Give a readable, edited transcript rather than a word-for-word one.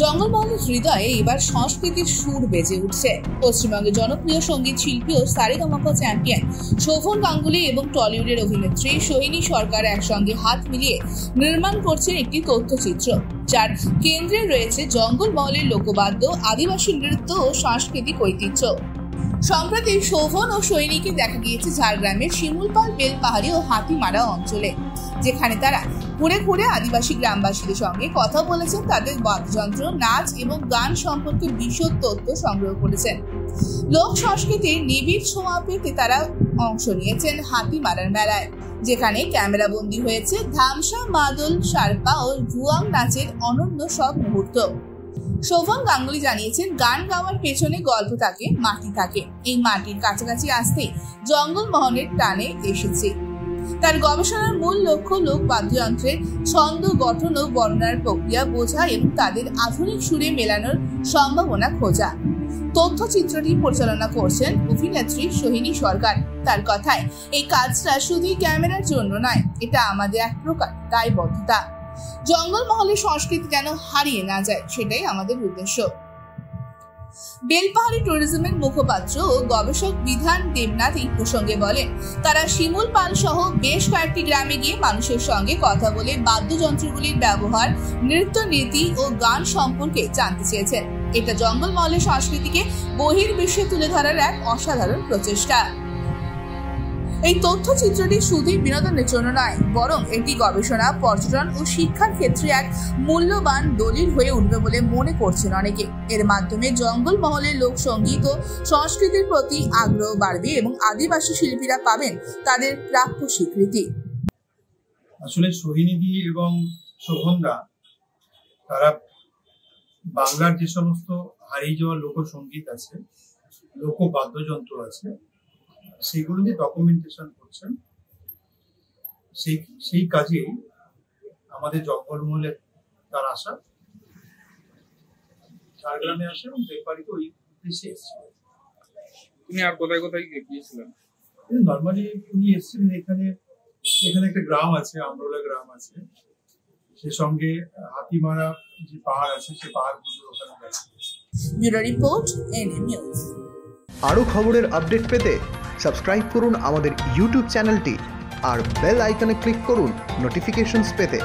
জঙ্গলমহলের হৃদয়ে এবার সংস্কৃতির সুর বেজে উঠছে। পশ্চিমবঙ্গের জনপ্রিয় সঙ্গীত শিল্পী ও সারেগামাপা চ্যাম্পিয়ন শোভন গাঙ্গুলি এবং টলিউডের অভিনেত্রী সোহিনী সরকার একসঙ্গে হাত মিলিয়ে নির্মাণ করছেন একটি তথ্যচিত্র, যার কেন্দ্রে রয়েছে জঙ্গলমহলের লোকবাদ্য, আদিবাসী নৃত্য ও সাংস্কৃতিক ঐতিহ্য। সম্প্রতি শোভন ও সৈনীকে দেখা গিয়েছে ঝাড়গ্রামের শিমুলপাল বেলপাহাড়ি ও হাতিমারা অঞ্চলে, যেখানে তারা ঘুরে ঘুরে আদিবাসী গ্রামবাসীদের সঙ্গে কথা বলেছেন, তাদের বাদ্যযন্ত্র, নাচ এবং গান সম্পর্কে বিশদ তথ্য সংগ্রহ করেছেন। লোক সংস্কৃতির নিবিড় ছোঁয়া পেতে তারা অংশ নিয়েছেন হাতিমারার মেলায়, যেখানে ক্যামেরাবন্দি হয়েছে ধামসা, মাদল, শারপা ও ভুয়াং নাচের অনন্য সব মুহূর্ত। শোভন গাঙ্গুলি জানিয়েছেন, গান গাওয়ার পেছনে গল্প থাকে, মাটি থাকে। এই মাটির কাছাকাছি আসতেই জঙ্গলমহলের টানে এসেছে। তার গবেষণার মূল লক্ষ্য লোক বাদ্যযন্ত্রের ছন্দ, গঠন ও বর্ণনার প্রক্রিয়া বোঝা এবং তাদের আধুনিক সুরে মেলানোর সম্ভাবনা খোঁজা। তথ্যচিত্রটি পরিচালনা করছেন অভিনেত্রী সোহিনী সরকার। তার কথায়, এই কাজটা শুধুই ক্যামেরার জন্য নয়, এটা আমাদের এক প্রকার দায়বদ্ধতা। জঙ্গলমহলের সংস্কৃতি যেন হারিয়ে না যায়, সেটাই আমাদের উদ্দেশ্য। বেলপাহাড়ি ট্যুরিজমের মুখপাত্র ও গবেষক বিধান দেবনাথ এই প্রসঙ্গে বলেন, তারা শিমুলপাল সহ বেশ কয়েকটি গ্রামে গিয়ে মানুষের সঙ্গে কথা বলে বাদ্যযন্ত্রগুলির ব্যবহার, নৃত্য নীতি ও গান সম্পর্কে জানতে চেয়েছেন। এটা জঙ্গলমহলের সংস্কৃতিকে বহির্বিশ্বে তুলে ধরার এক অসাধারণ প্রচেষ্টা। এই তথ্যচিত্রটি শুধুই বিনোদনের জন্য নয়, বরং এটি গবেষণা, পর্যটন ও শিক্ষার ক্ষেত্রে এক মূল্যবান দলিল হয়ে উঠবে বলে মনে করছেন অনেকে। এর মাধ্যমে জঙ্গলমহলের লোকসঙ্গীত ও সংস্কৃতির প্রতি আগ্রহ বাড়বে এবং আদিবাসী শিল্পীরা পাবেন তাদের প্রাপ্য স্বীকৃতি। আসলে সোহিনীদি এবং শোভনদা তারা বাংলার যে সমস্ত হারিয়ে যাওয়া লোকসঙ্গীত আছে, লোক বাদ্যযন্ত্র আছে, সেগুলো নিয়ে ডকুমেন্টেশন করছেন। সেই কাজে আমাদের জঙ্গলমহলে তার আসা, ঝাড়গ্রামে আসে এবং বেলপাহাড়িতে ওই উদ্দেশ্যে এসেছিল। তিনি আর কোথায় কোথায় গিয়েছিলেন? নর্মালি উনি এসেছিলেন এখানে একটা গ্রাম আছে, আমরোলা গ্রাম আছে, সে সঙ্গে হাতিমারা যে পাহাড় আছে, সে পাহাড়গুলো ওখানে গেছে। Bureau report, NM news. আরও খবরের আপডেট পেতে সাবস্ক্রাইব করুন আমাদের ইউটিউব চ্যানেলটি আর বেল আইকনে ক্লিক করুন নোটিফিকেশনস পেতে।